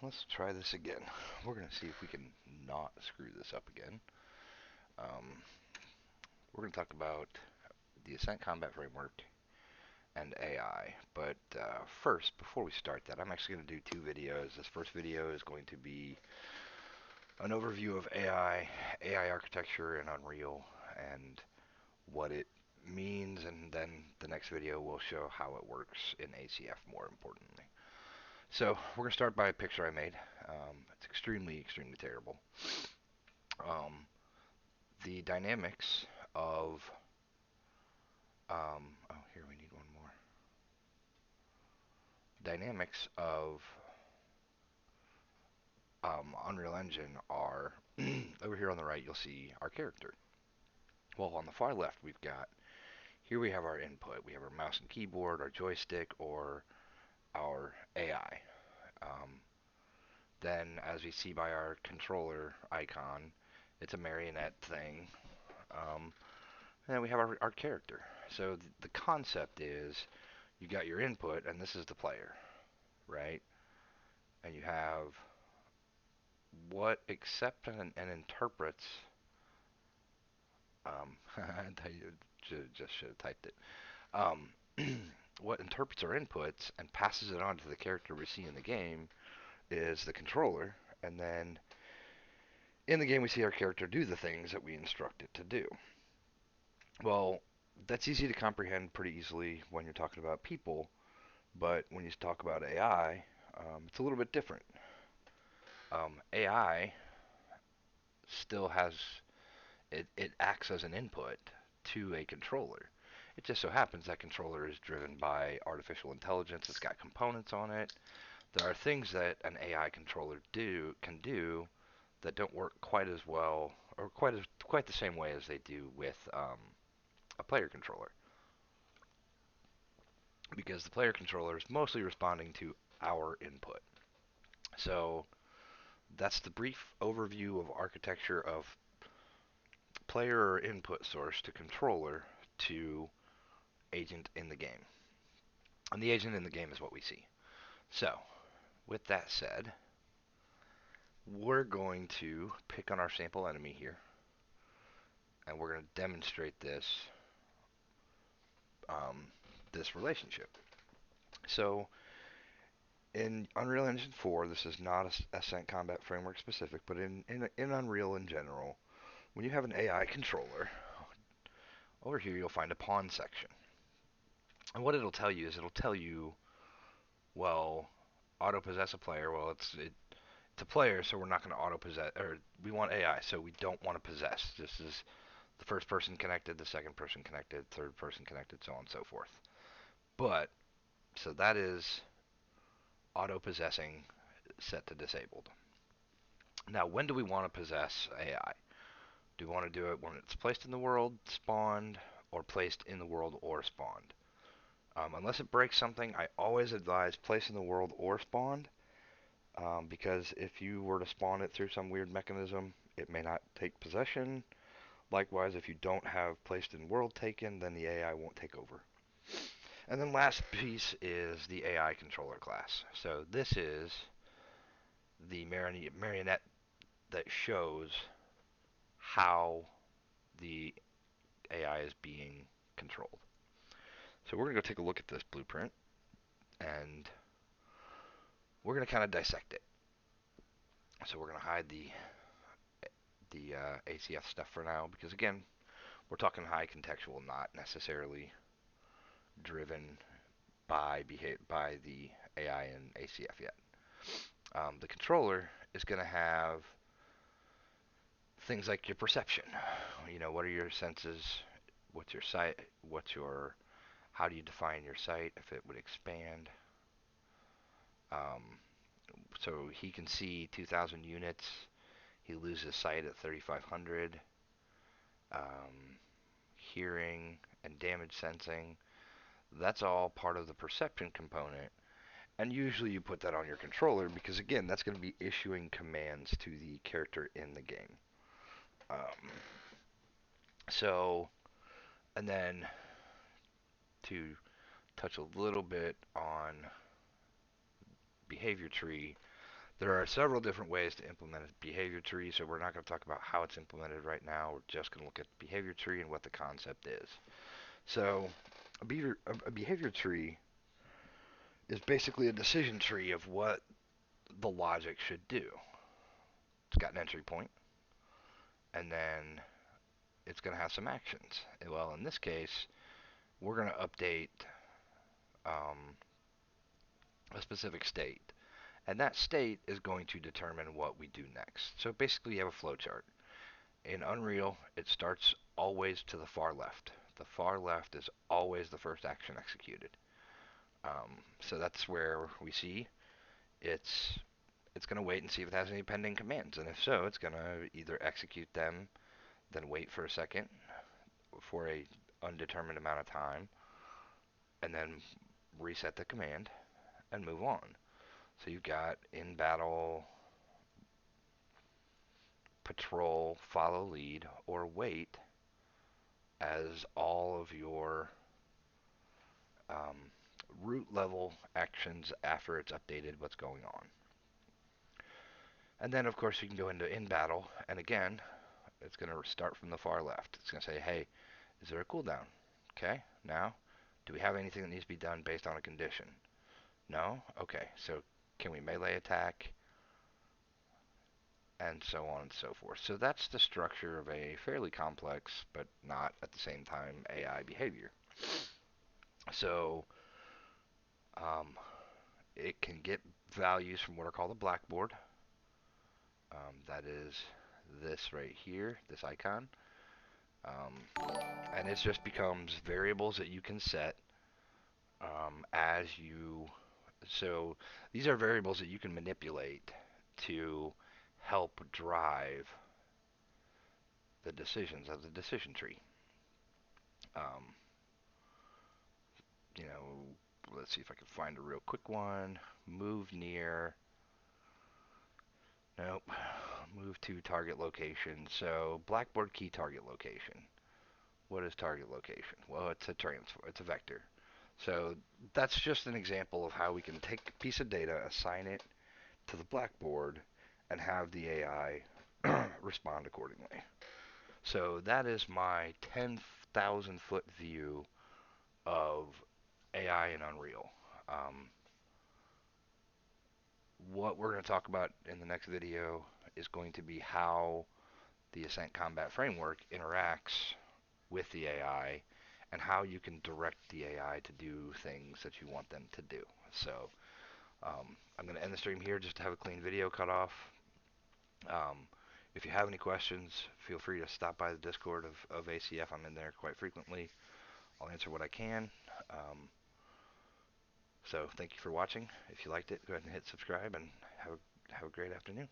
let's try this again. We're going to see if we can not screw this up again. Um, we're going to talk about the Ascent Combat Framework and AI. But first, before we start that, I'm actually going to do two videos. This first video is going to be an overview of AI architecture in Unreal, and what it means, and then the next video will show how it works in ACF more importantly. So we're going to start by a picture I made. It's extremely terrible. Um, the dynamics of, oh, here we need one more. Dynamics of Unreal Engine are, over here on the right, you'll see our character. Well, on the far left, here we have our input. We have our mouse and keyboard, our joystick, or our AI. Um, Then, as we see by our controller icon, it's a marionette thing. Um, and then we have our character. So the concept is you got your input, and this is the player, right? And you have what accepts and interprets. I just should have typed it. Um, what interprets our inputs and passes it on to the character we see in the game is the controller, and then in the game we see our character do the things that we instruct it to do. Well, that's easy to comprehend pretty easily when you're talking about people, but when you talk about AI, it's a little bit different. AI still has it acts as an input to a controller. It just so happens that controller is driven by artificial intelligence. It's got components on it. There are things that an AI controller can do that don't work quite as well or quite the same way as they do with a player controller, because the player controller is mostly responding to our input. So that's the brief overview of architecture of player or input source to controller to agent in the game. And the agent in the game is what we see. So, with that said, we're going to pick on our sample enemy here, and we're going to demonstrate um, this relationship. So, in Unreal Engine 4, this is not a Ascent Combat Framework specific, but in Unreal in general, when you have an AI controller, over here you'll find a pawn section. And what it'll tell you is it'll tell you, well, auto possess a player. Well, it's a player, so we're not going to auto possess, or we want AI, so we don't want to possess. This is the first person connected, the second person connected, third person connected, so on and so forth. But so that is auto possessing set to disabled. Now, when do we want to possess AI? Do we want to do it when it's placed in the world, spawned, or placed in the world or spawned? Unless it breaks something, I always advise place in the world or spawned, because if you were to spawn it through some weird mechanism, it may not take possession. Likewise, if you don't have placed in world taken, then the AI won't take over. And then last piece is the AI controller class. So this is the marionette that shows how the AI is being controlled. So we're going to go take a look at this blueprint, and we're going to kind of dissect it. So we're going to hide the ACF stuff for now, because again, we're talking high contextual, not necessarily driven by the AI and ACF yet. The controller is going to have things like your perception. You know, what are your senses? What's your sight? How do you define your sight? If it would expand. Um, so he can see 2,000 units. He loses sight at 3,500. Um, Hearing and damage sensing. That's all part of the perception component. And usually you put that on your controller because, again, that's going to be issuing commands to the character in the game. Um, so, and then to touch a little bit on behavior tree, There are several different ways to implement a behavior tree, so we're not going to talk about how it's implemented right now. We're just going to look at the behavior tree and what the concept is. So, a behavior tree is basically a decision tree of what the logic should do. It's got an entry point, and then it's going to have some actions. Well, in this case, we're going to update um, a specific state, and that state is going to determine what we do next. So basically, you have a flow chart. In Unreal, it starts always to the far left. The far left is always the first action executed. So that's where we see it's it's going to wait and see if it has any pending commands, and if so, it's going to either execute them, then wait for a second for a undetermined amount of time, and then reset the command and move on. So you've got in battle, patrol, follow lead, or wait as all of your um, root level actions after it's updated what's going on. And then, of course, you can go into in battle, and again, it's going to start from the far left. It's going to say, hey, is there a cooldown? Okay, now, do we have anything that needs to be done based on a condition? No? Okay, so can we melee attack? And so on and so forth. So that's the structure of a fairly complex, but not at the same time, AI behavior. So um, it can get values from what are called a blackboard. That is this right here, this icon. And it just becomes variables that you can set as you. So these are variables that you can manipulate to help drive the decisions of the decision tree. Um, you know, let's see if I can find a real quick one. Move near. Nope. Move to target location. So blackboard key target location. What is target location? Well, it's a transfer. It's a vector. So that's just an example of how we can take a piece of data, assign it to the blackboard, and have the AI respond accordingly. So that is my 10,000 foot view of AI in Unreal. Um, what we're going to talk about in the next video is going to be how the Ascent Combat Framework interacts with the AI and how you can direct the AI to do things that you want them to do. So I'm going to end the stream here just to have a clean video cut off. If you have any questions, feel free to stop by the Discord of ACF. I'm in there quite frequently. I'll answer what I can. So thank you for watching. If you liked it, go ahead and hit subscribe and have a great afternoon.